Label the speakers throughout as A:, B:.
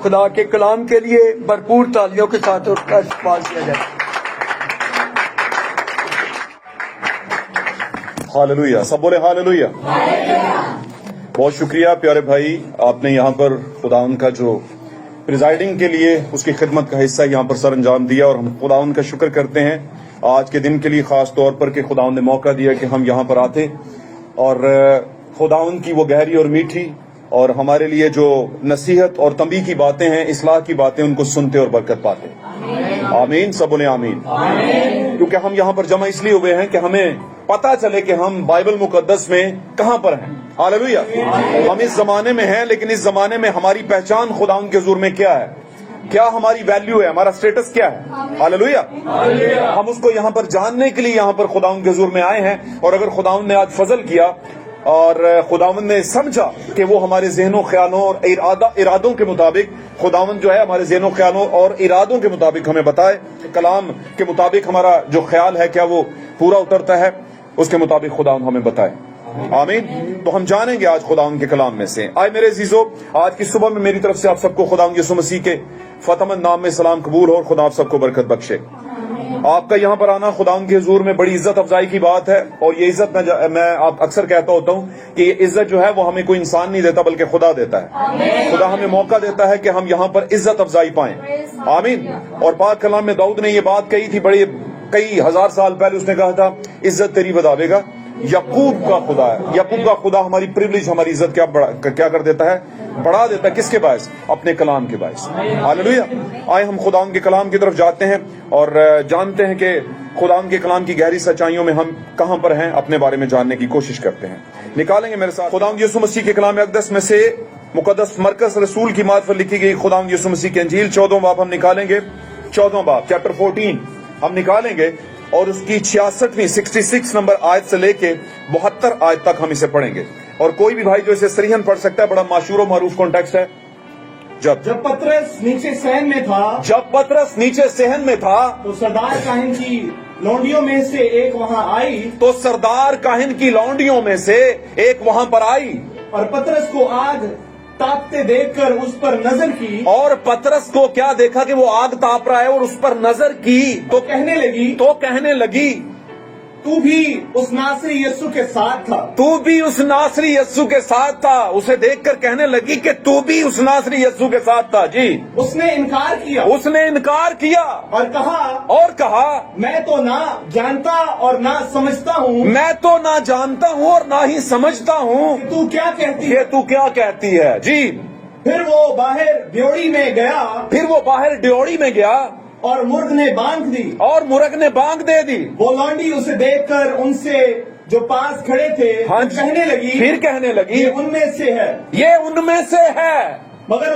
A: خدا کے کلام کے لیے بھرپور تالیوں کے ساتھ اس کا استقبال کیا جائے۔
B: ہاللویا، سب بولے ہاللویا۔ بہت شکریہ پیارے بھائی، آپ نے یہاں پر خداوند کا جو پریزائڈنگ کے لیے اس کی خدمت کا حصہ یہاں پر سر انجام دیا، اور ہم خداوند کا شکر کرتے ہیں آج کے دن کے لیے خاص طور پر کہ خداوند نے موقع دیا کہ ہم یہاں پر آتے اور خداوند کی وہ گہری اور میٹھی اور ہمارے لیے جو نصیحت اور تنبیہ کی باتیں ہیں، اصلاح کی باتیں، ان کو سنتے اور برکت پاتے۔ آمین، سب بولے آمین۔ کیونکہ ہم یہاں پر جمع اس لیے ہوئے ہیں کہ ہمیں پتا چلے کہ ہم بائبل مقدس میں کہاں پر ہیں۔ ہاللویا۔ ہم اس زمانے میں ہیں، لیکن اس زمانے میں ہماری پہچان خداوند کے حضور میں کیا ہے، کیا ہماری ویلیو ہے، ہمارا سٹیٹس کیا ہے۔ ہاللویا۔ ہم اس کو یہاں پر جاننے کے لیے یہاں پر خداوند کے حضور میں آئے ہیں، اور اگر خداوند نے آج فضل کیا اور خداوند نے سمجھا کہ وہ ہمارے ذہن و خیالوں اور ارادوں کے مطابق خداوند جو ہے ہمارے ذہن و خیالوں اور ارادوں کے مطابق ہمیں بتائے، کلام کے مطابق ہمارا جو خیال ہے کیا وہ پورا اترتا ہے، اس کے مطابق خداوند ہمیں بتائے۔ آمین۔ تو ہم جانیں گے آج خداوند کے کلام میں سے۔ آئے میرے عزیزو، آج کی صبح میں میری طرف سے آپ سب کو خداوند یسوع مسیح کے فتحمند نام میں سلام قبول ہو، اور خدا آپ سب کو برکت بخشے۔ آپ کا یہاں پر آنا خداوند کے حضور میں بڑی عزت افزائی کی بات ہے، اور یہ عزت میں آپ اکثر کہتا ہوتا ہوں کہ یہ عزت جو ہے وہ ہمیں کوئی انسان نہیں دیتا بلکہ خدا دیتا ہے۔ خدا ہمیں موقع دیتا ہے کہ ہم یہاں پر عزت افزائی پائیں۔ آمین۔ اور پاک کلام میں داؤد نے یہ بات کہی تھی، بڑی کئی ہزار سال پہلے اس نے کہا تھا، عزت تیری بڑھاوے گا یعقوب کا خدا ہے۔ یعقوب کا خدا ہماری پریویلیج، ہماری عزت کیا کر دیتا ہے، بڑھا دیتا ہے۔ کس کے باعث؟ اپنے کلام کے باعث۔ ہاللویا۔ آئے ہم خداوند کے کلام کی طرف جاتے ہیں اور جانتے ہیں کہ خداوند کے کلام کی گہری سچائیوں میں ہم کہاں پر ہیں، اپنے بارے میں جاننے کی کوشش کرتے ہیں۔ نکالیں گے میرے ساتھ خداوند یسوع مسیح کے کلام اقدس میں سے مقدس مرکز رسول کی مات پر لکھی گئی خداوند یسوع مسیح کی انجیل 14واں باب ہم نکالیں گے۔ 14واں باب چیپٹر 14 ہم نکالیں گے، اور اس کی 66 نمبر آیت سے لے کے 72 آیت تک ہم اسے پڑھیں گے۔ اور کوئی بھی بھائی جو اسے صریحاً پڑھ سکتا ہے، بڑا مشہور و معروف کانٹیکسٹ ہے۔ جب
C: پطرس نیچے
B: صحن میں تھا
C: تو سردار کاہن کی لونڈیوں میں سے ایک
B: وہاں پر آئی،
C: اور پطرس کو آگ تاپتے دیکھ کر اس پر نظر کی،
B: اور پطرس کو کیا دیکھا کہ وہ آگ تاپ رہا ہے اور اس پر نظر کی،
C: تو کہنے لگی تو بھی اس ناصری یسوع کے ساتھ تھا۔ اسے دیکھ کر کہنے لگی کہ تو بھی اس ناصری یسوع کے ساتھ تھا۔ جی، اس نے انکار کیا اور کہا میں تو نہ جانتا اور نہ سمجھتا ہوں اور نہ ہی سمجھتا ہوں کہ تو کیا کہتی ہے۔ جی، پھر وہ باہر ڈیوڑی میں گیا اور مرغ نے بانگ دے دی۔
B: وہ لانڈی اسے دیکھ کر ان سے جو پاس کھڑے تھے کہنے لگی یہ ان میں سے ہے۔
C: مگر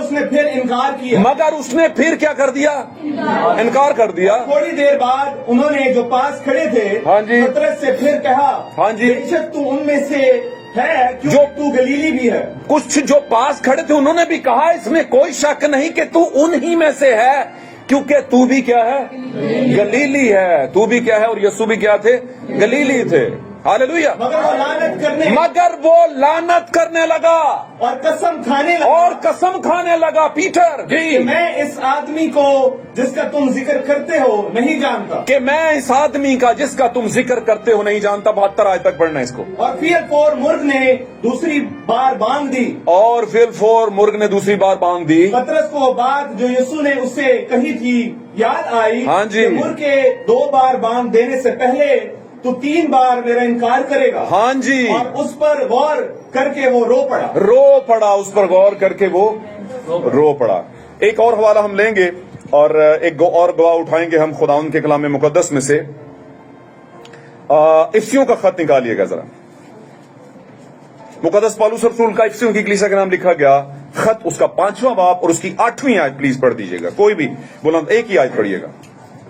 C: اس نے پھر
B: کیا کر دیا؟ انکار کر دیا۔
C: تھوڑی دیر بعد انہوں نے جو پاس کھڑے تھے پطرس سے پھر کہا، بے شک تو ان میں سے ہے، جو تو گلیلی بھی ہے۔
B: کچھ جو پاس کھڑے تھے انہوں نے بھی کہا، اس میں کوئی شک نہیں کہ تو انہی میں سے ہے، کیونکہ تو بھی کیا ہے؟ گلیلی ہے۔ تو بھی کیا ہے؟ اور یسوع بھی کیا تھے؟ گلیلی تھے۔ ہاللویا۔
C: مگر وہ لعنت کرنے
B: لگا
C: اور
B: قسم کھانے لگا پیٹر، جی،
C: میں اس آدمی کو جس کا تم ذکر کرتے ہو نہیں جانتا،
B: کہ میں اس آدمی کا جس کا تم ذکر کرتے ہو نہیں جانتا۔ 72 آیت تک پڑھنا ہے اس کو۔
C: اور پھر مرغ نے دوسری بار بانگ دی۔ پطرس کو بات جو یسوع نے اسے کہی تھی یاد آئی،
B: ہاں جی،
C: کہ مرغ کے 2 بار بانگ دینے سے پہلے تو 3 بار میرا انکار کرے گا۔
B: ہاں جی،
C: اور اس پر غور کر کے وہ رو پڑا۔
B: اس پر غور کر کے وہ رو پڑا۔ ایک اور حوالہ ہم لیں گے اور ایک اور گواہ اٹھائیں گے ہم خداوند کے کلام مقدس میں سے۔ افسیوں کا خط نکالیے گا ذرا۔ مقدس پالوس رسول کا افسیوں کی کلیسا کا نام لکھا گیا خط، اس کا 5واں باب اور اس کی 8ویں آیت پلیز پڑھ دیجیے گا۔ کوئی بھی بلند ایک ہی آیت پڑھیے گا۔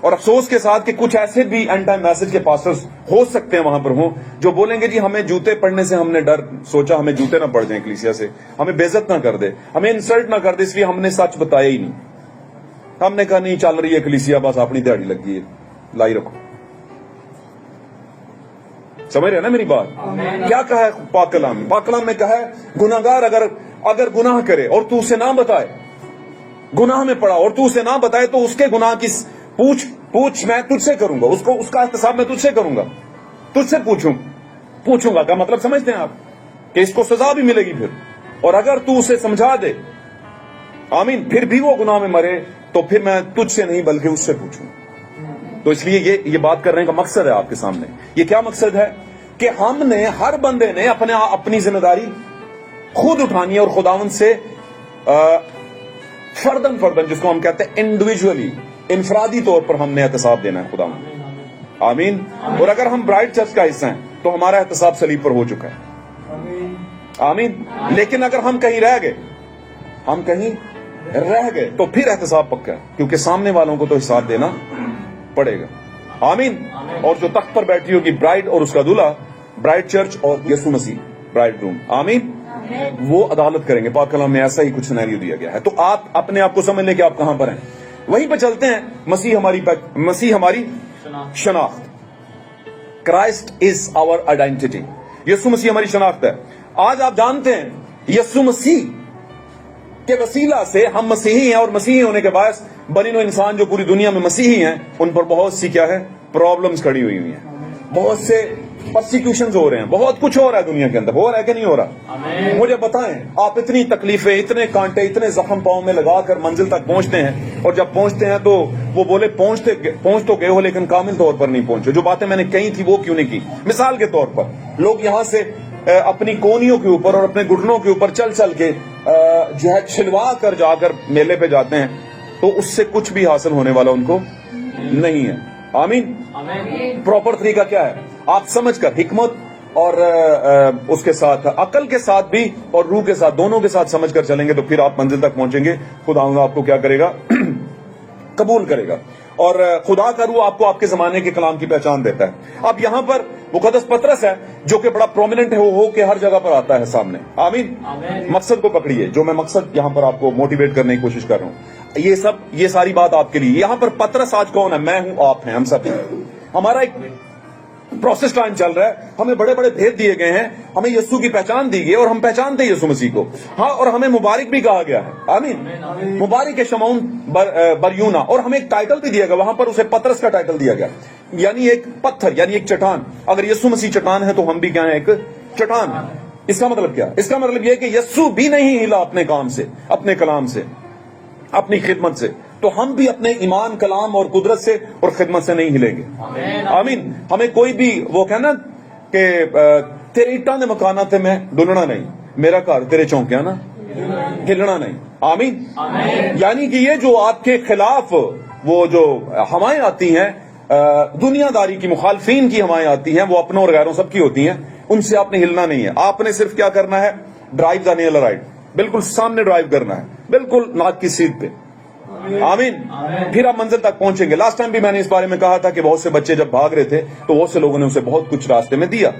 B: اور افسوس کے ساتھ کہ کچھ ایسے بھی اینڈ ٹائم میسج کے پاسٹرز ہو سکتے ہیں وہاں پر ہوں جو بولیں گے جی ہمیں جوتے پڑھنے سے ہم نے ڈر سوچا ہمیں جوتے نہ پڑ جائیں کلیسیا سے, ہمیں بے عزت نہ کر دے, ہمیں انسلٹ نہ کر دے, اس لیے ہم نے سچ بتایا ہی نہیں. ہم نے کہا نہیں چل رہی ہے کلیسیا بس اپنی دیہڑی لگی ہے لائی رکھو. سمجھ رہے ہیں نا میری بات؟ کیا کہا ہے پاک کلام میں؟ پاک کلام میں کہا ہے گناہگار اگر گناہ کرے اور تو اسے نہ بتائے, گناہ میں پڑا اور تو اسے نہ بتائے تو اس کے گناہ کی پوچھ میں تجھ سے کروں گا, اس کا احتساب میں تجھ سے کروں گا, تجھ سے پوچھوں گا. کا مطلب سمجھتے ہیں آپ کہ اس کو سزا بھی ملے گی پھر, اور اگر تو اسے سمجھا دے آمین پھر بھی وہ گناہ میں مرے تو پھر میں تجھ سے نہیں بلکہ اس سے پوچھوں. تو اس لیے یہ بات کرنے کا مقصد ہے آپ کے سامنے. یہ کیا مقصد ہے کہ ہم نے ہر بندے نے اپنی ذمہ داری خود اٹھانی ہے اور خداوند سے فردن جس کو ہم کہتے ہیں انڈیویجولی انفرادی طور پر ہم نے احتساب دینا ہے خداوند. آمین. اور اگر ہم برائٹ چرچ کا حصہ ہیں تو ہمارا احتساب صلیب پر ہو چکا ہے. آمین. لیکن اگر ہم کہیں رہ گئے تو پھر احتساب پکا ہے, کیونکہ سامنے والوں کو تو حساب دینا پڑے گا. آمین. اور جو تخت پر بیٹھی ہوگی برائڈ اور اس کا دولہا, برائڈ چرچ اور یسوع مسیح برائڈ روم, آمین, وہ عدالت کریں گے. پاک کلام میں ایسا ہی کچھ سینیریو دیا گیا ہے. تو آپ اپنے آپ کو سمجھ لیں کہ آپ کہاں پر ہیں. وہیں پہ چلتے ہیں. مسیح ہماری شناخت. کرائسٹ از آور آئیڈینٹی. یسوع مسیح ہماری شناخت ہے. آج آپ جانتے ہیں یسوع مسیح کے وسیلہ سے ہم مسیحی ہیں, اور مسیحی ہونے کے باعث بنی نوع انسان جو پوری دنیا میں مسیحی ہیں ان پر بہت سی کیا ہے پرابلمز کھڑی ہوئی ہیں, بہت سے پرسیکیوشنز ہو رہے ہیں, بہت کچھ ہو رہا ہے دنیا کے اندر. ہو رہا ہے کہ نہیں ہو رہا؟ مجھے بتائیں, آپ اتنی تکلیفیں, اتنے کانٹے, اتنے زخم پاؤں میں لگا کر منزل تک پہنچتے ہیں, اور جب پہنچتے ہیں تو وہ بولے پہنچ تو گئے ہو لیکن کامل طور پر نہیں پہنچے. جو باتیں میں نے کہی تھی وہ کیوں نہیں کی. مثال کے طور پر لوگ یہاں سے اپنی کونیوں کے اوپر اور اپنے گھٹنوں کے اوپر چل کے جو ہے چھلوا کر جا کر میلے پہ جاتے ہیں, تو اس سے کچھ بھی حاصل ہونے والا ان کو نہیں ہے. آمین. پراپر طریقہ کیا ہے؟ آپ سمجھ کر حکمت اور اس کے ساتھ عقل کے ساتھ بھی اور روح کے ساتھ دونوں کے ساتھ سمجھ کر چلیں گے تو پھر آپ منزل تک پہنچیں گے. خداوند آپ کو کیا کرے گا؟ قبول کرے گا. اور خدا کا روح آپ کو آپ کے زمانے کے کلام کی پہچان دیتا ہے. اب یہاں پر مقدس پطرس ہے جو کہ بڑا پرومیننٹ ہے, ہو کے ہر جگہ پر آتا ہے سامنے. آمین. مقصد کو پکڑیے, جو میں مقصد یہاں پر آپ کو موٹیویٹ کرنے کی کوشش کر رہا ہوں. یہ ساری بات آپ کے لیے. یہاں پر پطرس آج کون ہے؟ میں ہوں, آپ ہیں, ہم سب ہیں. ہمارا ایک پروسیس ٹائم چل رہا ہے. ہمیں بڑے بڑے بھید دیے گئے ہیں, ہمیں یسوع کی پہچان دی گئی اور ہم پہچانتے ہیں یسوع مسیح کو. ہاں, اور ہمیں مبارک بھی کہا گیا ہے. آمین. مبارک ہے شمعون بریونا. اور ہمیں ایک ٹائٹل بھی دیا گیا, وہاں پر اسے پطرس کا ٹائٹل دیا گیا, یعنی ایک پتھر, یعنی ایک چٹان. اگر یسوع مسیح چٹان ہے تو ہم بھی کیا ہیں؟ ایک چٹان. اس کا مطلب کیا؟ اس کا مطلب یہ کہ یسوع بھی نہیں ہلا اپنے کام سے, اپنے کلام سے, اپنی خدمت سے, تو ہم بھی اپنے ایمان, کلام اور قدرت سے اور خدمت سے نہیں ہلیں گے. آمین. ہمیں کوئی بھی وہ کہنا کہ تیرے اٹاں دے مکانا تے میں ڈلنا نہیں, میرا گھر تیرے چونکیاں نا ہلنا نہیں. آمین. یعنی کہ یہ جو آپ کے خلاف وہ جو ہوائیں آتی ہیں, دنیا داری کی, مخالفین کی ہوائیں آتی ہیں, وہ اپنوں اور غیروں سب کی ہوتی ہیں, ان سے آپ نے ہلنا نہیں ہے. آپ نے صرف کیا کرنا ہے؟ ڈرائیو دا نیل رائٹ, بالکل سامنے ڈرائیو کرنا ہے, بالکل ناک کی سیدھ پہ. آمین. پھر آپ منزل تک پہنچیں گے. لاسٹ ٹائم بھی میں نے اس بارے میں کہا تھا کہ بہت سے بچے جب بھاگ رہے تھے تو بہت سے لوگوں نے اسے بہت کچھ راستے میں دیا,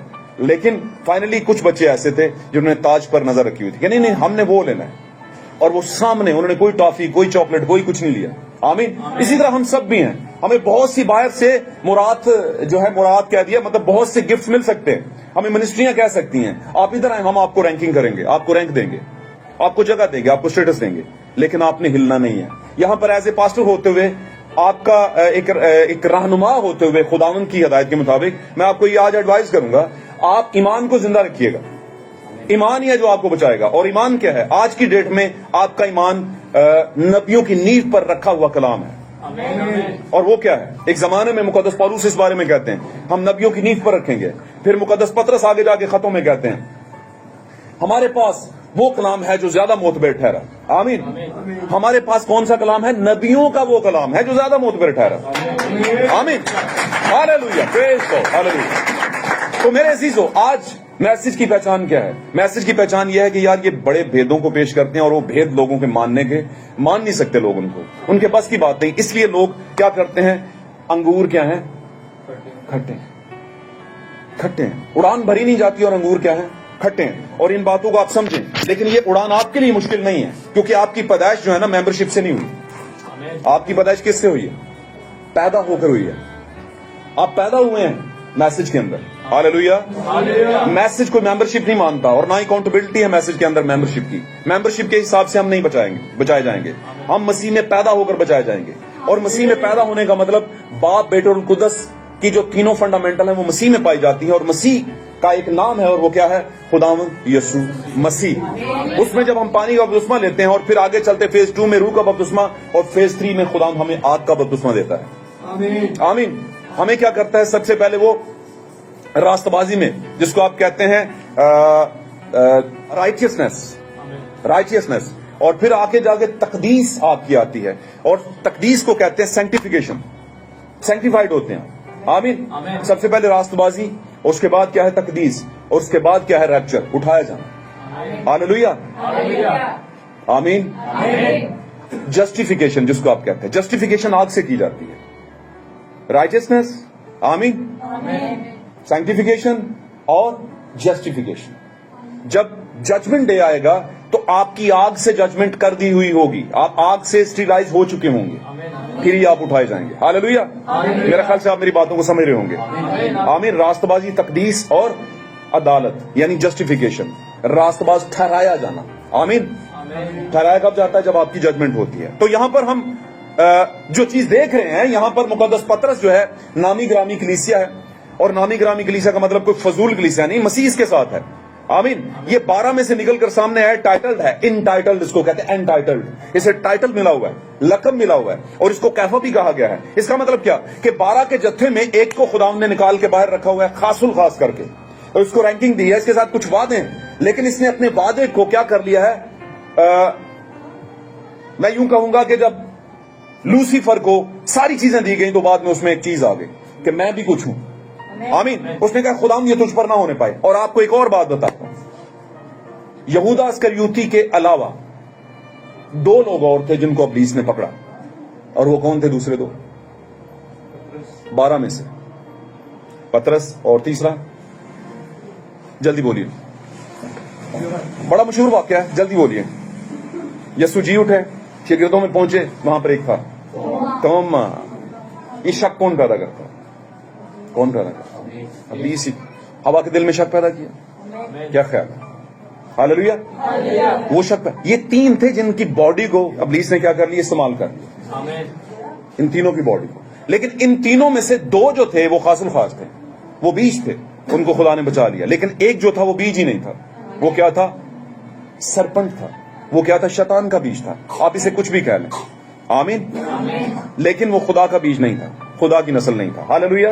B: لیکن فائنلی کچھ بچے ایسے تھے جنہوں نے تاج پر نظر رکھی ہوئی تھی کہ نہیں ہم نے وہ لینا ہے, اور وہ سامنے انہوں نے کوئی ٹافی, کوئی چاکلیٹ, کوئی کچھ نہیں لیا. آمین. اسی طرح ہم سب بھی ہیں, ہمیں بہت سی باہر سے مراد کہہ دیا, مطلب بہت سے گفٹ مل سکتے ہیں, ہمیں منسٹریاں کہہ سکتی ہیں آپ ادھر آئیں, ہم آپ کو رینکنگ کریں گے, آپ کو رینک دیں گے, آپ کو جگہ دیں گے, آپ کو اسٹیٹس دیں گے, لیکن آپ نے ہلنا نہیں ہے. یہاں پر ایز اے پاسٹر ہوتے ہوئے, آپ کا ایک رہنما ہوتے ہوئے خداوند کی ہدایت کے مطابق میں آپ کو یہ آج ایڈوائز کروں گا, آپ ایمان کو زندہ رکھیے گا. ایمان ہی ہے جو آپ کو بچائے گا. اور ایمان کیا ہے؟ آج کی ڈیٹ میں آپ کا ایمان نبیوں کی نیو پر رکھا ہوا کلام ہے. اور وہ کیا ہے؟ ایک زمانے میں مقدس پولس اس بارے میں کہتے ہیں ہم نبیوں کی نیو پر رکھیں گے. پھر مقدس پطرس آگے جا کے خطوں میں کہتے ہیں ہمارے پاس وہ کلام ہے جو زیادہ معتبر ٹھہرا. آمین. ہمارے پاس کون سا کلام ہے؟ نبیوں کا وہ کلام ہے جو زیادہ معتبر ٹھہرا. آمین. ہاللیلویا. پریز گاڈ. ہاللیلویا. تو میرے عزیزو, آج میسج کی پہچان کیا ہے؟ میسج کی پہچان یہ ہے کہ یار یہ بڑے بھیدوں کو پیش کرتے ہیں, اور وہ بھید لوگوں کے مان نہیں سکتے لوگ, ان کے بس کی بات نہیں. اس لیے لوگ کیا کرتے ہیں؟ انگور کیا ہیں؟ کھٹے ہیں. کھٹے ہیں. اڑان بھری نہیں جاتی اور انگور کیا ہیں؟ کھٹے ہیں. اور ان باتوں کو آپ سمجھیں. لیکن یہ اڑان آپ کے لیے مشکل نہیں ہے, کیونکہ آپ کی پیدائش جو ہے نا ممبرشپ سے نہیں ہوئی. آپ کی پیدائش کس سے ہوئی ہے؟ پیدا ہو کر ہوئی ہے. آپ پیدا ہوئے ہیں میسج کے اندر. ہاللیلویہ. میسج کوئی ممبرشپ نہیں مانتا, اور نہ ہی اکاؤنٹیبلٹی ہے میسج کے اندر ممبرشپ کی. ممبرشپ کے حساب سے ہم نہیں بچائے جائیں گے. ہم مسیح میں پیدا ہو کر بچائے جائیں گے. اور مسیح میں پیدا ہونے کا مطلب باپ, بیٹے اور القدس کی جو تینوں فنڈامنٹل ہیں وہ مسیح میں پائی جاتی ہیں. اور مسیح کا ایک نام ہے, اور وہ کیا ہے؟ خداوند یسوع مسیح. اس میں جب ہم پانی کا بپتسمہ لیتے ہیں اور پھر آگے چلتے فیز 2 میں روح کا بپتسمہ, اور فیز 3 میں خداوند ہمیں آگ کا بپتسمہ دیتا ہے. آمین. ہمیں کیا کرتا ہے؟ سب سے پہلے وہ راست بازی میں, جس کو آپ کہتے ہیں رائٹیسنس, اور پھر آگے جا کے تقدیس آپ کی آتی ہے, اور تقدیس کو کہتے ہیں سینکٹیفیکیشن. سینکٹیفائڈ ہوتے ہیں. آمین. سب سے پہلے راست بازی, اور اس کے بعد کیا ہے؟ تقدیس, اور اس کے بعد کیا ہے؟ ریپچر, اٹھایا جانا. ہاللیلویہ. آمین. جسٹیفیکیشن جس کو آپ کہتے ہیں, جسٹیفیکیشن آگ سے کی جاتی ہے. رائٹیسنس, آمین, سینکٹیفیکیشن اور جسٹیفیکیشن. جب ججمنٹ ڈے آئے گا تو آپ کی آگ سے ججمنٹ کر دی ہوئی ہوگی, آپ آگ سے اسٹیرائز ہو چکے ہوں گے, پھر ہی آپ اٹھائے جائیں گے. ہاللیلویہ. میرا خیال سے آپ میری باتوں کو سمجھ رہے ہوں گے. آمین. راست بازی, تقدیس اور عدالت یعنی جسٹیفیکیشن. راست باز ٹھہرایا جانا. آمین. ٹھہرایا کب جاتا ہے؟ جب آپ کی ججمنٹ ہوتی ہے. تو یہاں پر ہم جو چیز دیکھ رہے ہیں, یہاں پر مقدس پطرس جو ہے نامی گرامی کلیسیا ہے, اور نامی گرامی کلیسیا کا مطلب کوئی فضول کلیسیا نہیں, مسیح اس کے ساتھ ہے. آمین. یہ 12 میں سے نکل کر سامنے آیا, ٹائٹلڈ ہے, انٹائٹلڈ اس کو کہتے ہیں, انٹائٹلڈ. اسے ٹائٹل ملا ہوا ہے, لقب ملا ہوا ہے, اور اس کو کیفا بھی کہا گیا ہے. اس کا مطلب کیا کہ 12 کے جتھے میں ایک کو خداوند نے نکال کے باہر رکھا ہوا ہے, خاص الخاص کر کے, اور اس کو رینکنگ دی ہے. اس کے ساتھ کچھ وعدے ہیں, لیکن اس نے اپنے وعدے کو کیا کر لیا ہے؟ میں یوں کہوں گا کہ جب لوسیفر کو ساری چیزیں دی گئیں تو بعد میں اس میں ایک چیز آ گئی کہ میں بھی کچھ ہوں. آمین. اس نے کہا خداوند یہ تجھ پر نہ ہونے پائے. اور آپ کو ایک اور بات بتاتا ہوں, یہودا اسکریوتی کے علاوہ 2 لوگ اور تھے جن کو ابلیس نے پکڑا, اور وہ کون تھے دوسرے 2؟ 12 میں سے پطرس, اور تیسرا جلدی بولیے, بڑا مشہور واقعہ ہے, جلدی بولیے. یسوع جی اٹھے, شاگردوں میں پہنچے, وہاں پر ایک تھا توما. یہ شک کون پیدا کرتا ہے؟ کون پیدا کرتا ہے؟ ابلیس. ہوا کے دل میں شک پیدا کیا. کیا خیال ہے؟ ہاللیلویہ. وہ شک, یہ 3 تھے جن کی باڈی کو ابلیس نے کیا کر لیا؟ استعمال کر لیا, ان تینوں کی باڈی کو. لیکن ان تینوں میں سے 2 جو تھے وہ خاص الخاص تھے, وہ بیج تھے, ان کو خدا نے بچا لیا. لیکن ایک جو تھا وہ بیج ہی نہیں تھا. وہ کیا تھا؟ سرپنٹ تھا. وہ کیا تھا؟ شیطان کا بیج تھا. آپ اسے کچھ بھی کہہ لیں. آمین. لیکن وہ خدا کا بیج نہیں تھا, خدا کی نسل نہیں تھا. ہاللیلویہ.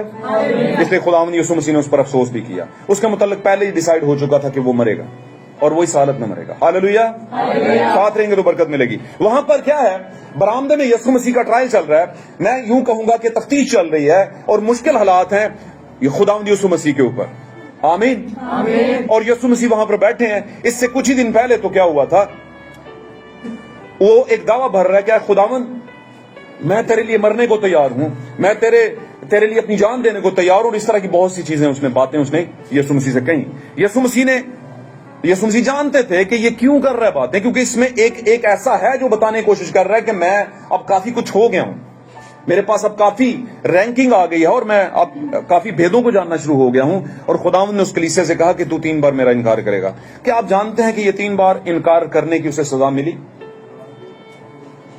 B: اس لیے خداوند یسوع مسیح نے اس پر افسوس بھی کیا. اس کے متعلق پہلے ہی ڈیسائیڈ ہو چکا تھا کہ وہ مرے گا, اور وہ اس حالت میں مرے گا. ہاللیلویہ. ساتھ رہیں گے تو برکت ملے گی. وہاں پر کیا ہے؟ برآمدے میں یسوع مسیح کا ٹرائل چل رہا ہے. میں یوں کہوں گا کہ تفتیش چل رہی ہے, اور مشکل حالات ہیں یہ خداوند یسوع مسیح کے اوپر. آمین. اور یسوع مسیح وہاں پر بیٹھے ہیں. اس سے کچھ ہی دن پہلے تو کیا ہوا تھا؟ وہ ایک دعویٰ بھر رہا ہے, کیا خداوند میں تیرے لیے مرنے کو تیار ہوں, میں تیرے لیے اپنی جان دینے کو تیار ہوں. اور اس طرح کی بہت سی چیزیں باتیں اس نے یسوع مسیح سے کہیں. یسوع مسیح جانتے تھے کہ یہ کیوں کر رہا ہے باتیں, کیونکہ اس میں ایک ایسا ہے جو بتانے کی کوشش کر رہا ہے کہ میں اب کافی کچھ ہو گیا ہوں, میرے پاس اب کافی رینکنگ آ گئی ہے, اور میں اب کافی بھیدوں کو جاننا شروع ہو گیا ہوں. اور خداوند نے اس کلیسے سے کہا کہ تو 3 بار میرا انکار کرے گا. کیا آپ جانتے ہیں کہ یہ 3 بار انکار کرنے کی اسے سزا ملی؟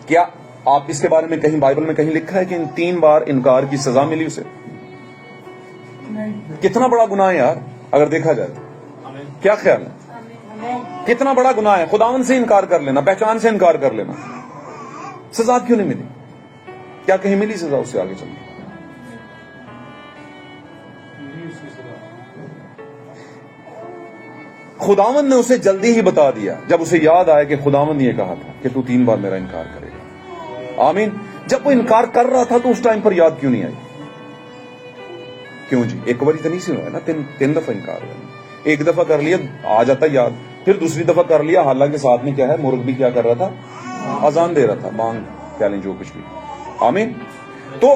B: کیا آپ اس کے بارے میں کہیں بائبل میں کہیں لکھا ہے کہ ان 3 بار انکار کی سزا ملی اسے؟ کتنا بڑا گناہ ہے یار, اگر دیکھا جائے تو. کیا خیال ہے؟ کتنا بڑا گناہ ہے خداوند سے انکار کر لینا, پہچان سے انکار کر لینا. سزا کیوں نہیں ملی؟ کیا کہیں ملی سزا اس سے آگے چل کے؟ خداوند نے اسے جلدی ہی بتا دیا جب اسے یاد آیا کہ خداوند نے یہ کہا تھا کہ تو 3 بار میرا انکار کرے گا. آمین. جب وہ انکار کر رہا تھا تو اس ٹائم پر یاد کیوں نہیں آئی؟ کیوں جی؟ ایک بار تو نہیں سی ہوا نا, 3 دفعہ انکار ہوا. ایک دفعہ کر لیا آ جاتا یاد, پھر دوسری دفعہ کر لیا, حالانکہ ساتھ میں کیا ہے, مرغ بھی کیا کر رہا تھا, اذان دے رہا تھا, مانگ کیا لیں جو کچھ بھی. آمین. تو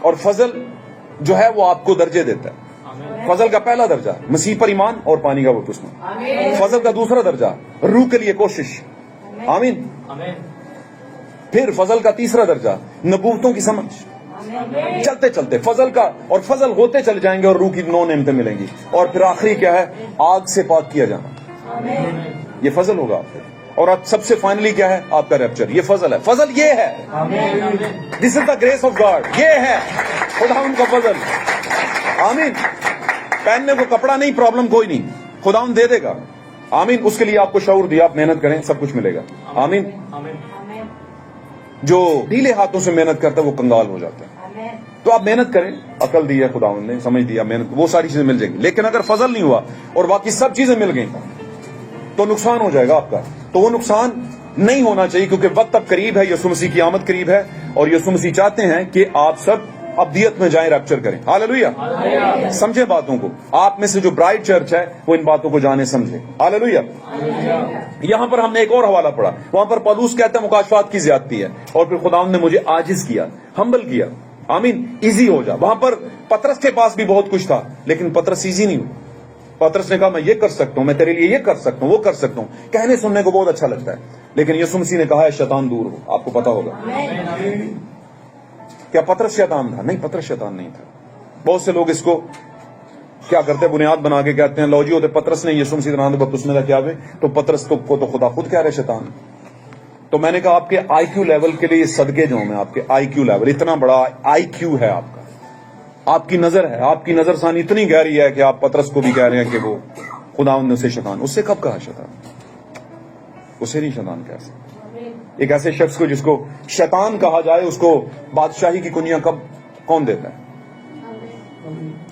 B: اور فضل جو ہے وہ آپ کو درجے دیتا ہے. فضل کا پہلا درجہ مسیح پر ایمان اور پانی کا بپتسمہ. فضل کا دوسرا درجہ روح کے لیے کوشش. آمین. پھر فضل کا تیسرا درجہ نبوتوں کی سمجھ. چلتے چلتے فضل کا اور فضل ہوتے چلے جائیں گے اور روح کی 9 نعمتیں ملیں گی. اور پھر آخری کیا ہے؟ آگ سے پاک کیا جانا. یہ فضل ہوگا آپ کو. اور اب سب سے فائنلی کیا ہے؟ آپ کا ریپچر. یہ فضل ہے. فضل یہ ہے. دس از دا گریس آف گاڈ. یہ ہے خداوند کا فضل. آمین. پہننے کو کپڑا نہیں، پرابلم کوئی نہیں، خداوند دے دے گا. آمین. اس کے لیے آپ کو شعور دیا، آپ محنت کریں، سب کچھ ملے گا. آمین. جو ڈھیلے ہاتھوں سے محنت کرتا ہے وہ کنگال ہو جاتا ہے. تو آپ محنت کریں، عقل دی ہے خداوند نے، سمجھ دیا، محنت، وہ ساری چیزیں مل جائیں گی. لیکن اگر فضل نہیں ہوا اور باقی سب چیزیں مل گئیں تو نقصان ہو جائے گا آپ کا. تو وہ نقصان نہیں ہونا چاہیے، کیونکہ وقت اب قریب ہے، یسوع مسیح کی آمد قریب ہے، اور یسوع مسیح چاہتے ہیں کہ آپ سب ابدیت میں جائیں، ریپچر کریں. ہاللویہ. سمجھے باتوں کو. آپ میں سے جو برائڈ چرچ ہے وہ ان باتوں کو جانے سمجھے. ہاللویہ. یہاں پر ہم نے ایک اور حوالہ پڑھا. وہاں پر پولس کہتا ہے مکاشفات کی زیادتی ہے، اور پھر خداوند نے مجھے عاجز کیا، ہمبل کیا. آمین. ایزی ہو جا. وہاں پر پترس کے پاس بھی بہت کچھ تھا، لیکن پترس ایزی نہیں ہوا. پترس نے کہا میں یہ کر سکتا ہوں، میں تیرے لیے یہ کر سکتا ہوں، وہ کر سکتا ہوں. کہنے سننے کو بہت اچھا لگتا ہے، لیکن یسوع مسیح نے کہا ہے شیطان دور ہو. آپ کو پتا ہوگا. کیا پترس شیطان تھا؟ نہیں، پترس شیطان نہیں تھا. بہت سے لوگ اس کو کیا کرتے ہیں، بنیاد بنا کے کہتے ہیں لو جی ہوتے پترس نے یسوع مسیح بپتسمے کا کیا ہوئے تو پترس کو تو خدا خود کہہ رہے شیطان. تو میں نے کہا آپ کے آئی کیو لیول کے لیے صدقے جو میں آپ کے آئی کیو لیول، اتنا بڑا آئی کیو ہے آپ کا، آپ کی نظر ہے، آپ کی نظر ثانی اتنی گہری ہے کہ آپ پترس کو بھی کہہ رہے ہیں کہ وہ خداوند نے اسے شیطان. اس سے کب کہا شیطان؟ اسے نہیں شیطان کہہ سکتا. ایک ایسے شخص کو جس کو شیطان کہا جائے اس کو بادشاہی کی کنیاں کب کون دیتا ہے؟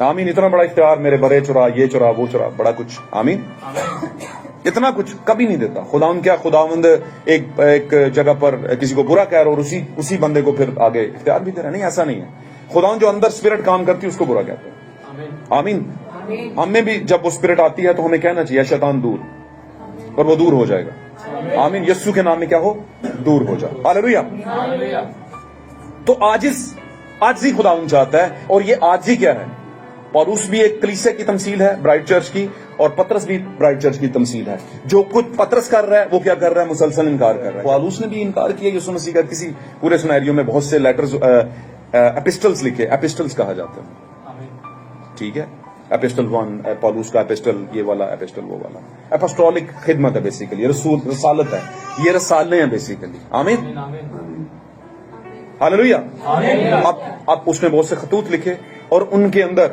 B: آمین. اتنا بڑا اختیار، میرے برے چرا، یہ چرا، وہ چرا، بڑا کچھ. آمین. اتنا کچھ کبھی نہیں دیتا خداوند. کیا خداوند ایک جگہ پر کسی کو برا کہہ رہا اور اسی بندے کو پھر آگے اختیار بھی دے رہا؟ نہیں، ایسا نہیں ہے. خداوند جو اندر اسپرٹ کام کرتی ہے اس کو برا کہتا ہے. آمین. ہم میں بھی جب وہ اسپرٹ آتی ہے تو ہمیں کہنا چاہیے شیطان دور، اور وہ دور ہو جائے گا. آمین. یسوع کے نام میں کیا ہو؟ دور ہو جائے. ہاللویہ. تو عاجزی خداوند چاہتا ہے. اور یہ عاجزی کیا ہے؟ پولس بھی ایک کلیسیا کی تمثیل ہے، برائٹ چرچ کی، اور پترس بھی برائٹ چرچ کی تمثیل ہے. جو کچھ پترس کر رہا ہے وہ کیا کر رہا ہے؟ مسلسل انکار کر رہا ہے. پولس نے بھی انکار کیا یسوع مسیح کا. کسی پورے سنیریو میں بہت سے لیٹرز، ایپسٹلز لکھے. ایپسٹلز کہا جاتا ہے. ٹھیک ہے. ایپسٹل 1 پولس کا، ایپسٹل یہ والا، ایپسٹل وہ والا. اپسٹولک خدمت ہے بیسیکلی، رسالت ہے. یہ رسالے ہیں بیسیکلی. آمین. ہاللویہ. اب اس نے بہت سے خطوط لکھے اور ان کے اندر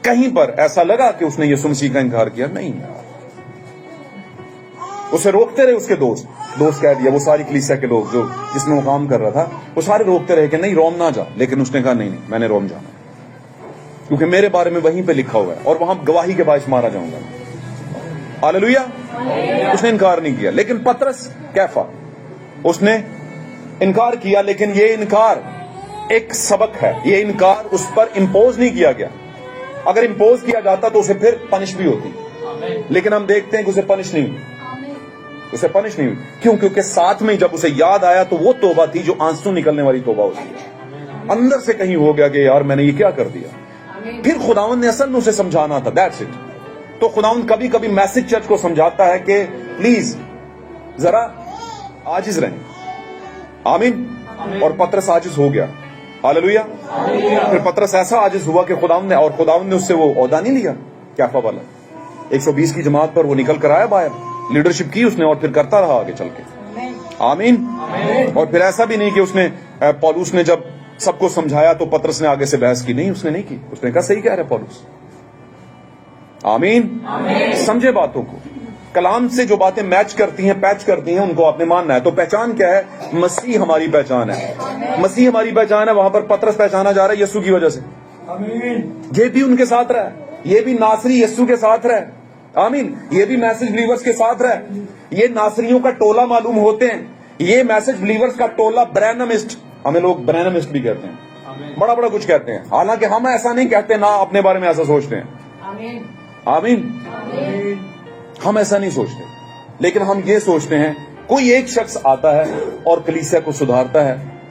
B: کہیں پر ایسا لگا کہ اس نے یسوع مسیح کا انکار کیا؟ نہیں. اسے روکتے رہے اس کے دوست کہہ دیا، وہ ساری کلیسیا کے لوگ جو جس میں وہ کام کر رہا تھا وہ سارے روکتے رہے کہ نہیں روم نہ جا. لیکن اس نے کہا نہیں، میں نے روم جانا، کیونکہ میرے بارے میں وہیں پہ لکھا ہوا ہے اور وہاں گواہی کے باعث مارا جاؤں گا. ہاللویہ. اس نے انکار نہیں کیا. لیکن پترس کیفا، اس نے انکار کیا، لیکن یہ انکار ایک سبق ہے. یہ انکار اس پر امپوز نہیں کیا گیا. اگر امپوز کیا جاتا تو اسے پھر پنش بھی ہوتی، لیکن ہم دیکھتے ہیں کہ اسے پنش نہیں ہوئی. کیوں؟ کیونکہ ساتھ میں جب اسے یاد آیا تو وہ توبہ تھی جو آنسو نکلنے والی توبہ ہوتی ہے. اندر سے کہیں ہو گیا کہ یار میں نے یہ کیا کر دیا. پھر خداوند نے اصل میں اسے سمجھانا تھا. That's it. تو خداوند کبھی کبھی میسج چرچ کو سمجھاتا ہے کہ پلیز ذرا عاجز رہیں. آمین. اور پترس عاجز ہو گیا. ہاللویہ. پھر پترس ایسا عاجز ہوا کہ خداوند نے اس سے وہ عہدہ نہیں لیا کیفا والا. 120 کی جماعت پر وہ نکل کر آیا باہر، لیڈرشپ کی اس نے، اور پھر کرتا رہا آگے چل کے. آمین. اور پھر ایسا بھی نہیں کہ اس نے پولس نے جب سب کو سمجھایا تو پترس نے آگے سے بحث کی. نہیں، اس نے نہیں کی. اس نے کہا صحیح کہہ رہا پولس. آمین. سمجھے باتوں کو. کلام سے جو باتیں میچ کرتی ہیں، پیچ کرتی ہیں، ان کو آپ نے ماننا ہے. تو پہچان کیا ہے؟ مسیح ہماری پہچان ہے. مسیح ہماری پہچان ہے. وہاں پر پترس پہچانا جا رہا ہے یسوع کی وجہ سے. یہ بھی ان کے ساتھ رہا ہے. یہ بھی ناصری یسوع کے ساتھ رہا ہے. آمین. یہ بھی میسج بلیورز کے ساتھ رہا ہے. یہ ناصریوں کا ٹولہ معلوم ہوتے ہیں. یہ میسج بلیورز کا ٹولہ برینمسٹ، ہمیں لوگ برینمسٹ بھی کہتے ہیں، بڑا بڑا کچھ کہتے ہیں. حالانکہ ہم ایسا نہیں کہتے، نہ اپنے بارے میں ایسا سوچتے ہیں. آمین. ہم ایسا نہیں سوچتے، لیکن ہم یہ سوچتے ہیں کوئی ایک شخص آتا ہے اور کلیسیا کو سدھارتا ہے،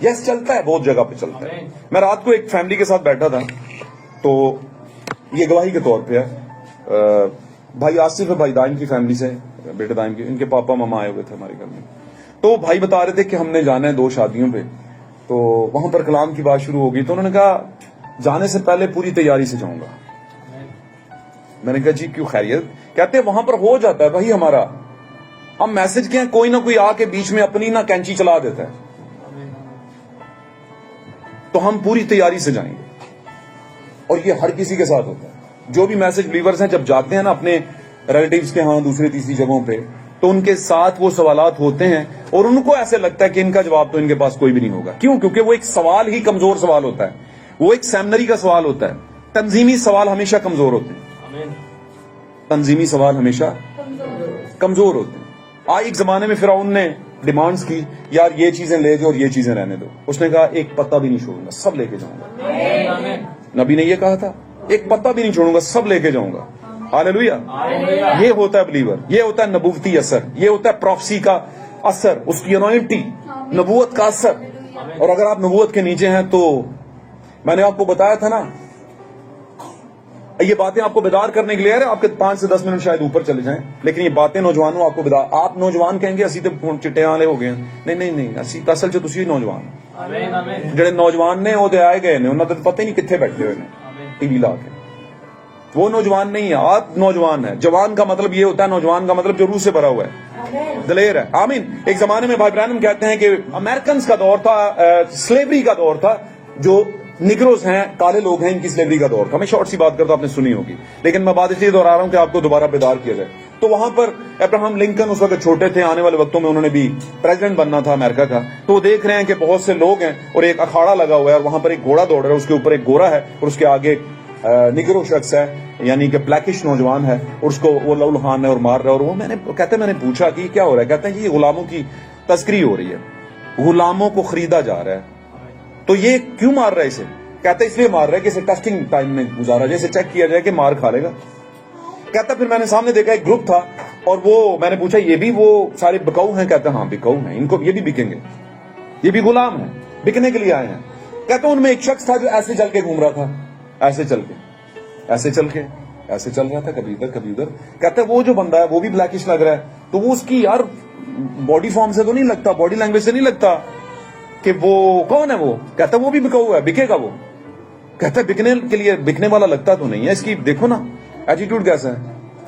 B: یس چلتا ہے, بہت جگہ پہ چلتا ہے. میں رات کو ایک فیملی کے ساتھ بیٹھا تھا, تو یہ گواہی کے طور پہ ہے, بھائی آصف ہے, بھائی دائم کی فیملی سے, بیٹے دائم کی, ان کے پاپا ماما آئے ہوئے تھے ہمارے گھر میں. تو بھائی بتا رہے تھے کہ ہم نے جانا ہے 2 شادیوں پہ, تو وہاں پر کلام کی بات شروع ہو گئی. تو انہوں نے کہا جانے سے پہلے پوری تیاری سے جاؤں گا. میں نے کہا جی کیوں, خیریت؟ کہتے ہیں وہاں پر ہو جاتا ہے بھائی ہمارا, ہم میسج کیا, کوئی نہ کوئی آ کے بیچ میں اپنی نہ کینچی چلا دیتا ہے, تو ہم پوری تیاری سے جائیں گے. اور یہ ہر کسی کے ساتھ ہوتا ہے. جو بھی میسج بلیورز ہیں جب جاتے ہیں نا اپنے ریلیٹیوز کے ہاں دوسری تیسری جگہوں پہ, تو ان کے ساتھ وہ سوالات ہوتے ہیں اور ان کو ایسے لگتا ہے کہ ان کا جواب تو ان کے پاس کوئی بھی نہیں ہوگا. کیوں؟ کیونکہ وہ ایک سوال ہی کمزور سوال ہوتا ہے, وہ ایک سیمنری کا سوال ہوتا ہے. تنظیمی سوال ہمیشہ کمزور ہوتے ہیں, تنظیمی سوال ہمیشہ کمزور ہوتے ہیں. ایک زمانے میں فرعون نے ڈیمانڈز کی, یار یہ چیزیں لے جاؤ اور یہ چیزیں رہنے دو. اس نے کہا ایک پتا بھی نہیں چھوڑوں گا, سب لے کے جاؤں گا. نبی نے یہ کہا تھا, ایک پتا بھی نہیں چھوڑوں گا, سب لے کے جاؤں گا. ہاللیلویا. یہ ہوتا ہے بلیور, یہ ہوتا ہے نبوتی اثر, یہ ہوتا ہے پروفیسی کا اثر, اس کی انوائنٹنگ, نبوت کا اثر. اور اگر آپ نبوت کے نیچے ہیں تو میں نے آپ کو بتایا تھا نا, یہ باتیں آپ کو بیدار کرنے کے لیے ہے, آپ کے 5 سے 10 منٹ شاید اوپر چلے جائیں, لیکن یہ باتیں نوجوانوں آپ کو بیدار. آپ نوجوان کہیں گے اسی تو چٹے والے ہو گئے ہیں. نہیں, اسی اصل چ تسی نوجوان جڑے نوجوان نے وہ آئے گئے نے, انہوں نے پتہ ہی نہیں کتنے بیٹھے ہوئے نے ٹی وی لا کے. وہ نوجوان نہیں ہے, آپ نوجوان ہیں. جوان کا مطلب یہ ہوتا ہے, نوجوان کا مطلب جو روح سے بھرا ہوا ہے, دلیر ہے. آمین. ایک زمانے میں بھائی برانم کہتے ہیں کہ امریکنز کا دور تھا, سلیوری کا دور تھا, جو نگروز ہیں, کالے لوگ ہیں, ان کی سلیوری کا دور تھا. میں شارٹ سی بات کرتا ہوں, آپ نے سنی ہوگی, لیکن میں بات اس لیے دہرا رہا ہوں کہ آپ کو دوبارہ بیدار کیا جائے. تو وہاں پر ابراہم لنکن اس وقت چھوٹے تھے, آنے والے وقتوں میں انہوں نے بھی پریزیڈنٹ بننا تھا امریکہ کا. تو وہ دیکھ رہے ہیں کہ بہت سے لوگ ہیں اور ایک اکھاڑا لگا ہوا ہے, اور وہاں پر ایک گھوڑا دوڑ رہا ہے, اس کے اوپر ایک گورا ہے اور اس کے آگے نگرو شخص ہے, یعنی کہ بلیکش نوجوان ہے, اور اس کو وہ لہولہان ہے اور مار رہا ہے. اور وہ میں نے پوچھا کہ کیا ہو رہا ہے؟ کہتے ہیں کہ یہ غلاموں کی تذکری ہو رہی ہے, غلاموں کو خریدا جا رہا ہے. تو یہ کیوں مار رہا ہے اسے؟ کہتا ہے اس لیے مار رہا ہے کہ اسے ٹیسٹنگ ٹائم میں گزارا جائے, اسے چیک کیا جائے کہ مار کھا لے گا. کہتا پھر میں نے سامنے دیکھا ایک گروپ تھا, اور وہ میں نے پوچھا یہ بھی وہ سارے بکاؤ ہیں؟ کہتا ہاں بکاؤ ہیں, ان کو یہ بھی بکیں گے, یہ بھی غلام ہیں, بکنے کے لیے آئے ہیں. کہتا ان میں ایک شخص تھا جو ایسے چل کے گھوم رہا تھا, ایسے چل رہا تھا, کبھی ادھر کبھی ادھر. کہتا ہے وہ جو بندہ ہے وہ بھی بلیکش لگ رہا ہے, تو وہ اس کی یار باڈی فارم سے تو نہیں لگتا, باڈی لینگویج سے نہیں لگتا کہ وہ کون ہے. وہ کہتا ہے وہ بھی بکاؤ ہے, بکے گا وہ. کہتا ہے بکنے کے لیے بکنے والا لگتا تو نہیں ہے, اس کی دیکھو نا ایٹیٹیوڈ کیسا ہے.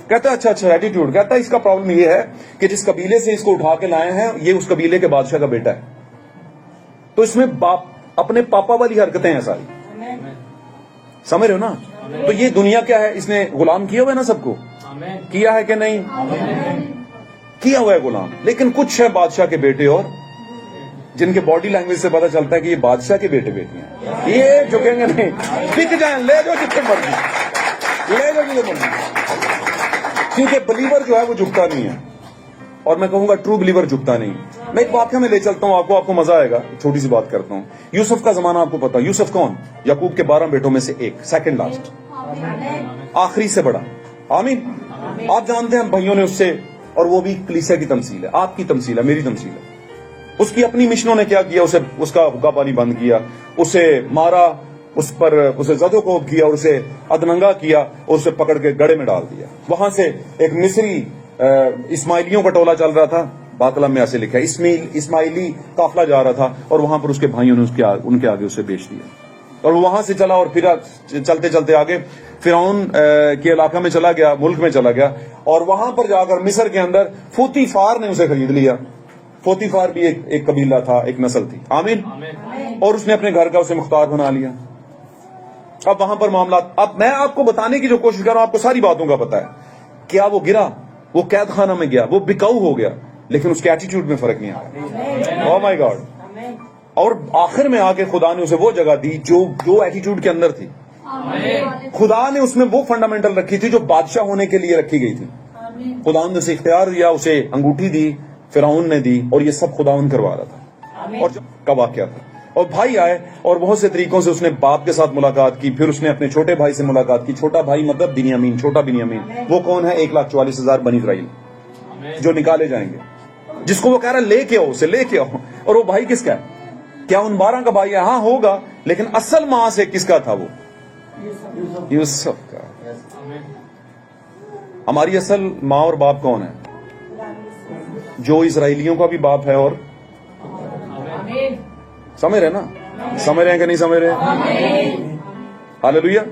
B: کہتا ہے اچھا ایٹیٹیوڈ. کہتا ہے اس کا پرابلم یہ ہے کہ جس قبیلے سے اس کو اٹھا کے لائے ہیں یہ اس قبیلے کے بادشاہ کا بیٹا ہے, تو اس میں اپنے پاپا والی حرکتیں ہیں ساری. سمجھ رہے ہو نا؟ تو یہ دنیا کیا ہے, اس نے غلام کیا ہوا ہے نا, سب کو کیا ہے کہ نہیں کیا ہوا ہے غلام. لیکن کچھ ہے بادشاہ کے بیٹے, اور جن کے باڈی لینگویج سے پتا چلتا ہے کہ یہ بادشاہ کے بیٹے بیٹی ہیں, یہ جھکیں گے نہیں, بک جائیں, لے جاؤ جتنے مرضی, لے جاؤ جتنے مرضی. کیونکہ بلیور جو ہے وہ جھکتا نہیں ہے, اور میں کہوں گا ٹرو بلیور جھکتا نہیں. میں ایک واقعہ میں لے چلتا ہوں آپ کو مزہ آئے گا. چھوٹی سی بات کرتا ہوں. یوسف کا زمانہ آپ کو پتا, یوسف کون؟ یعقوب کے 12 بیٹوں میں سے ایک, سیکنڈ لاسٹ, آخری سے بڑا. آمین. آپ جانتے ہیں بھائیوں نے اس سے, اور وہ بھی کلیسیا کی تمثیل ہے, آپ کی تمثیل ہے, میری تمثیل ہے. اس کی اپنی مشنوں نے کیا کیا, اسے اس کا حقہ پانی بند کیا, اسے مارا, اس پر اسے زد و کوب کیا, اور اسے ادننگا کیا, اور اسے پکڑ کے گڑھے میں ڈال دیا. وہاں سے ایک مصری اسماعیلیوں کا ٹولہ چل رہا تھا, باقلم میں ایسے لکھا ہے, اسماعیلی قافلہ جا رہا تھا, اور وہاں پر اس کے بھائیوں نے ان کے آگے اسے بیچ دیا. اور وہ وہاں سے چلا, اور پھر چلتے چلتے آگے فرعون کے علاقہ میں چلا گیا, ملک میں چلا گیا, اور وہاں پر جا کر مصر کے اندر فوتیفار نے اسے خرید لیا. فوتیفار بھی ایک قبیلہ تھا, ایک نسل تھی. آمین. اور اس نے اپنے گھر کا اسے مختار بنا لیا. اب وہاں پر معاملات, اب میں آپ کو بتانے کی جو کوشش کر رہا ہوں, آپ کو ساری باتوں کا پتا ہے. کیا وہ گرا, وہ قید خانہ میں گیا, وہ بکاؤ ہو گیا, لیکن اس کے ایٹیٹیوڈ میں فرق نہیں آیا. او مائی گاڈ. اور آخر میں آ کے خدا نے اسے وہ جگہ دی جو ایٹیٹیوڈ کے اندر تھی. خدا نے اس میں وہ فنڈامنٹل رکھی تھی جو بادشاہ ہونے کے لیے رکھی گئی تھی. خدا نے اسے اختیار دیا, اسے انگوٹھی دی, فرعون نے دی, اور یہ سب خداوند کروا رہا تھا. اور کا واقعہ تھا, اور بھائی آئے, اور بہت سے طریقوں سے اس نے باپ کے ساتھ ملاقات کی, پھر اس نے اپنے چھوٹے بھائی سے ملاقات کی. چھوٹا بھائی مطلب بنیامین, چھوٹا بنیامین. وہ کون ہے؟ 1,44,000 بنی اسرائیل جو نکالے جائیں گے, جس کو وہ کہہ رہا ہے لے کے آؤ, اسے لے کے آؤ. اور وہ بھائی کس کا ہے؟ کیا ان 12 کا بھائی ہے؟ ہاں ہوگا، لیکن اصل ماں سے کس کا تھا وہ؟ یوسف کا۔ ہماری اصل ماں اور باپ کون ہے؟ جو اسرائیلیوں کا بھی باپ ہے، اور سمجھ رہے نا؟ سمجھ رہے ہیں کہ نہیں سمجھ رہے؟ ہاللیلویا۔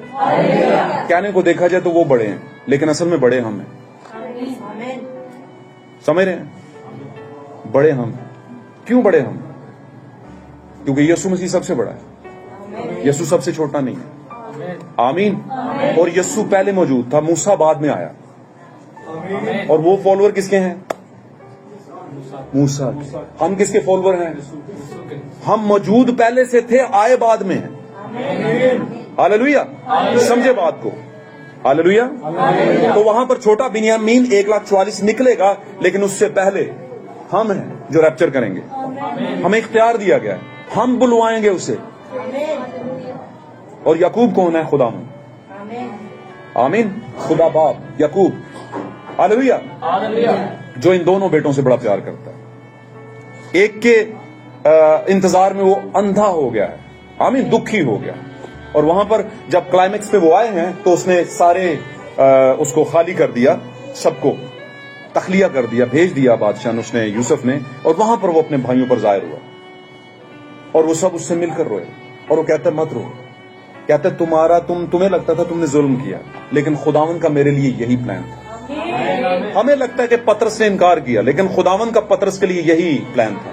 B: کہنے کو دیکھا جائے تو وہ بڑے ہیں، لیکن اصل میں بڑے ہم ہیں۔ سمجھ رہے ہیں؟ بڑے ہم۔ کیوں بڑے ہم؟ کیونکہ یسوع مسیح سب سے بڑا ہے، یسوع سب سے چھوٹا نہیں ہے۔ آمین۔ اور یسوع پہلے موجود تھا، موسیٰ بعد میں آیا، اور وہ فالوور کس کے ہیں؟ موسیٰ۔ ہم کس کے فالوور ہیں؟ ہم موجود پہلے سے تھے، آئے بعد میں ہیں۔ ہاللیلویا۔ سمجھے بات کو؟ ہاللیلویا۔ تو وہاں پر چھوٹا بنیامین 1,44,000 نکلے گا، لیکن اس سے پہلے ہم ہیں جو ریپچر کریں گے۔ ہمیں اختیار دیا گیا ہے، ہم بلوائیں گے اسے۔ اور یعقوب کون ہے؟ خدا من۔ آمین۔ خدا باپ یعقوب، ہاللیلویا، جو ان دونوں بیٹوں سے بڑا پیار کرتا ہے۔ ایک کے انتظار میں وہ اندھا ہو گیا ہے، آمین، دکھی ہو گیا، اور وہاں پر جب کلائمیکس پہ وہ آئے ہیں تو اس نے سارے اس کو خالی کر دیا، سب کو تخلیہ کر دیا، بھیج دیا بادشاہ نے، اس نے، یوسف نے، اور وہاں پر وہ اپنے بھائیوں پر ظاہر ہوا، اور وہ سب اس سے مل کر روئے، اور وہ کہتا ہے مت رو، کہتا ہے تمہیں لگتا تھا تم نے ظلم کیا، لیکن خداوند کا میرے لیے یہی پلان تھا۔ ہمیں لگتا ہے کہ پطرس نے انکار کیا، لیکن خداوند کا پطرس کے لیے یہی پلان تھا۔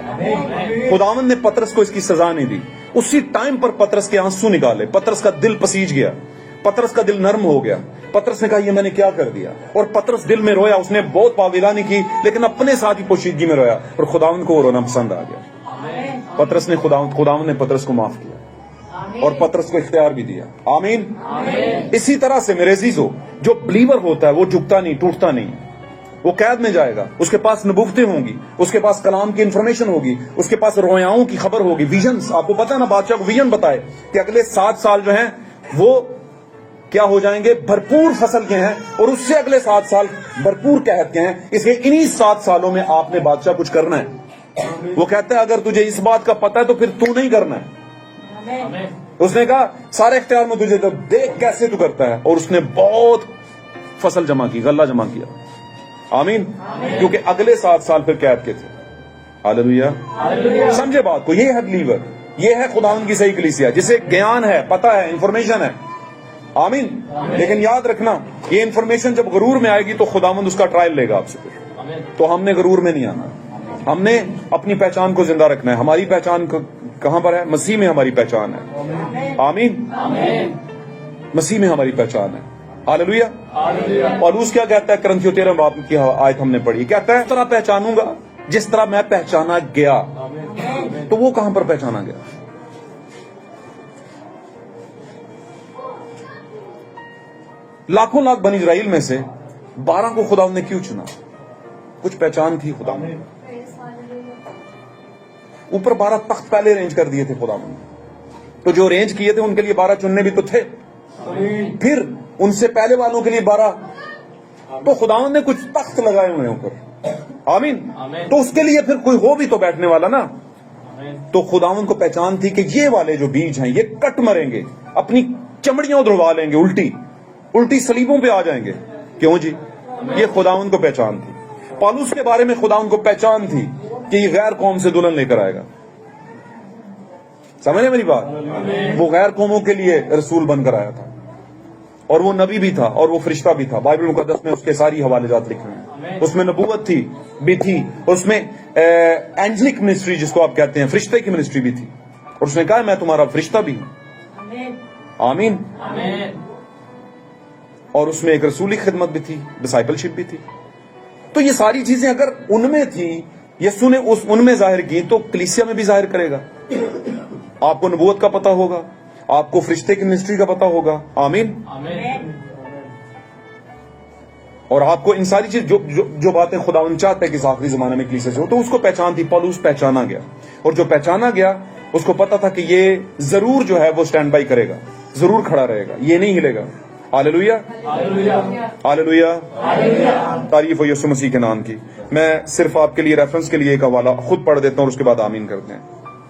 B: خداوند نے پطرس کو اس کی سزا نہیں دی، اسی ٹائم پر پطرس کے آنسو نکالے، پطرس کا دل پسیج گیا، پطرس کا دل نرم ہو گیا، پطرس نے کہا یہ میں نے کیا کر دیا، اور پطرس دل میں رویا، اس نے بہت پاویلانی کی، لیکن اپنے ساتھ ہی پوشیدگی میں رویا، اور خداوند کو وہ رونا پسند آ گیا۔ پطرس نے خداوند نے پطرس کو معاف کیا، اور پطرس کو اختیار بھی دیا۔ آمین۔ اسی طرح سے میرے عزیزو، جو بلیور ہوتا ہے وہ جھکتا نہیں، ٹوٹتا نہیں، وہ قید میں جائے گا، اس کے پاس نبوتیں ہوں گی، اس کے پاس کلام کی انفارمیشن ہوگی، اس کے پاس رویاؤں کی خبر ہوگی، ویژنز۔ آپ کو پتا نا، بادشاہ کو ویژن بتائے کہ اگلے 7 سال جو ہیں وہ کیا ہو جائیں گے؟ بھرپور فصل کے ہیں، اور اس سے اگلے 7 سال بھرپور قحط کے ہیں، اس لیے انہی 7 سالوں میں آپ نے بادشاہ کچھ کرنا ہے۔ وہ کہتا ہے اگر تجھے اس بات کا پتہ ہے تو پھر تو نہیں کرنا ہے۔ اس نے کہا سارے اختیار میں تجھے، دیکھ کیسے تو کرتا ہے، اور اس نے بہت فصل جمع کی، غلہ جمع کیا۔ آمین۔ کیونکہ اگلے 7 سال پھر قید کے تھے۔ ہاللیلویا۔ سمجھے بات کو؟ یہ ہے بلیور، یہ ہے خداوند کی صحیح کلیسیا، جسے گیان ہے، پتہ ہے، انفارمیشن ہے۔ آمین۔ لیکن یاد رکھنا، یہ انفارمیشن جب غرور میں آئے گی تو خداوند اس کا ٹرائل لے گا آپ سے پھر۔ تو ہم نے غرور میں نہیں آنا، ہم نے اپنی پہچان کو زندہ رکھنا ہے۔ ہماری پہچان کہاں پر ہے؟ مسیح میں ہماری پہچان ہے۔ آمین۔ مسیح میں ہماری پہچان ہے۔ ہاللیلویا۔ پالوس کیا کہتا ہے؟ کرنتھیوں 13 باب کی آیت ہم نے پڑھی، کہتا ہے اس طرح پہچانوں گا جس طرح میں پہچانا گیا۔ تو وہ کہاں پر پہچانا گیا؟ لاکھوں لاکھ بنی اسرائیل میں سے 12 کو خداوند نے کیوں چنا؟ کچھ پہچان تھی خداوند نے۔ اوپر 12 تخت پہلے ارینج کر دیے تھے خداوند نے، تو جو ارینج کیے تھے ان کے لیے 12 چننے بھی تو تھے، پھر ان سے پہلے والوں کے لیے 12، تو خداوند نے کچھ تخت لگائے ہوئے ہیں اوپر۔ آمین۔ تو اس کے لیے پھر کوئی ہو بھی تو بیٹھنے والا نا۔ تو خداوند کو پہچان تھی کہ یہ والے جو بیج ہیں یہ کٹ مریں گے، اپنی چمڑیاں دھڑوا لیں گے، الٹی صلیبوں پہ آ جائیں گے۔ کیوں جی؟ یہ خداوند کو پہچان تھی۔ پالوس کے بارے میں خداوند کو پہچان تھی کہ یہ غیر قوم سے دلہن لے کر آئے گا۔ سمجھے میری بات؟ وہ غیر قوموں کے لیے رسول بن کر آیا تھا، اور وہ نبی بھی تھا، اور وہ فرشتہ بھی تھا۔ بائبل مقدس میں اس کے ساری حوالے جات لکھے ہیں، اس میں نبوت تھی بھی تھی، اس میں اینجلک منسٹری جس کو آپ کہتے ہیں، فرشتے کی منسٹری بھی تھی، اور اس نے کہا میں تمہارا فرشتہ بھی ہوں۔ آمین۔ اور اس میں ایک رسولی خدمت بھی تھی، ڈسائپل شپ بھی تھی۔ تو یہ ساری چیزیں اگر ان میں تھی، یسوع نے ان میں ظاہر کی، تو کلیسیا میں بھی ظاہر کرے گا۔ آپ کو نبوت کا پتہ ہوگا، آپ کو فرشتے کی منسٹری کا پتہ ہوگا۔ آمین۔ اور آپ کو ان ساری چیز جو باتیں خداوند چاہتا ہے کہ اس آخری زمانے میں کلیسیا سے ہو، تو اس کو پہچان تھی۔ پالوس پہچانا گیا، اور جو پہچانا گیا اس کو پتا تھا کہ یہ ضرور جو ہے وہ سٹینڈ بائی کرے گا، ضرور کھڑا رہے گا، یہ نہیں ہلے گا۔ ہاللیلویا، ہاللیلویا، تعریف ہو یسوع مسیح کے نام کی۔ میں صرف آپ کے لیے ریفرنس کے لیے ایک حوالہ خود پڑھ دیتا ہوں اور اس کے بعد آمین کرتے ہیں۔